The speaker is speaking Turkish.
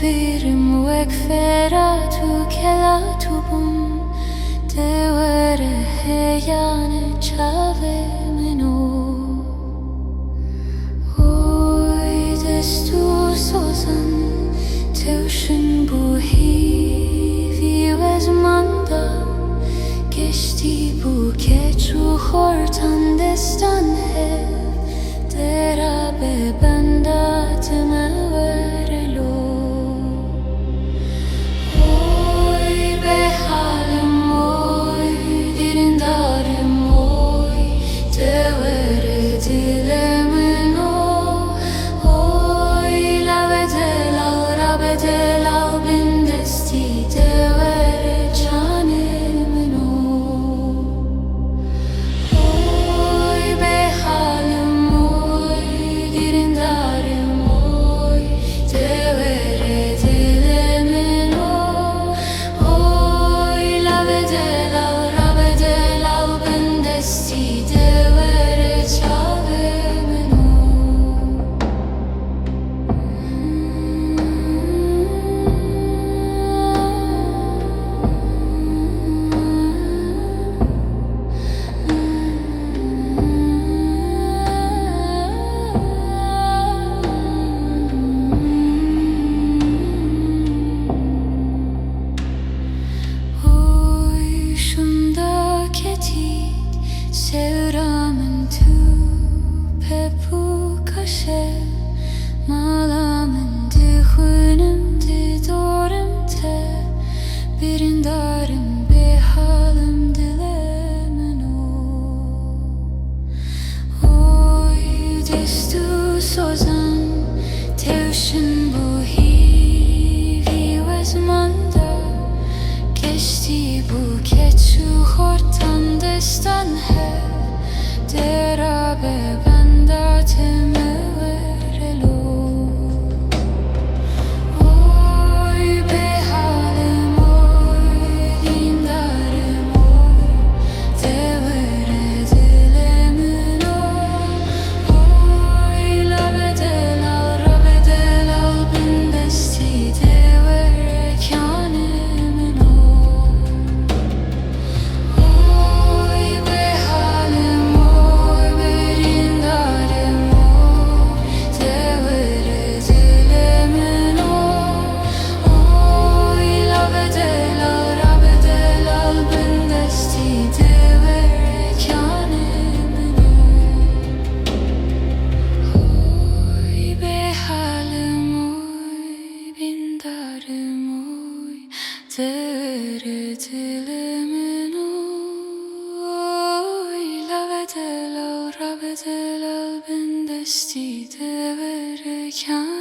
birim vekfera tu kela tu bum Devere heyane çave meno Oy destur sozan Tevşin bu hivi vezmanda Geçti bu keçu hortan destan hev Derabe bendatime verelo Oy be halim oy dirindarim oy Devere dilemin oy La bedel al ra bedel al bin desti Devere canimin oy be halim oy dirindarim oy Devere dilemin oy La bedel al ra bedel al bin desti Devere çavemin Oy şunda ketik sevramın tu pepu kaşe Malamın dihunum didorum te Birindarım behalim dilemin Oy destu sozan Tevşin bu hivi vezmanda Geçti bu keçu hortan destan hev Derabe bendatime verelo Oy be halim oy dindarım oy Devere dilemin oy La bedel al ra bedel al bin desti Devere kânimin Oy be halim oy dirindarim oy Devere dilemin oy La bedel al ra bedel al bin desti Devere kânimin oy be halim oy dindarım oy Devere dilemin oy La bedel al ra bedel al bin desti Devere kânimin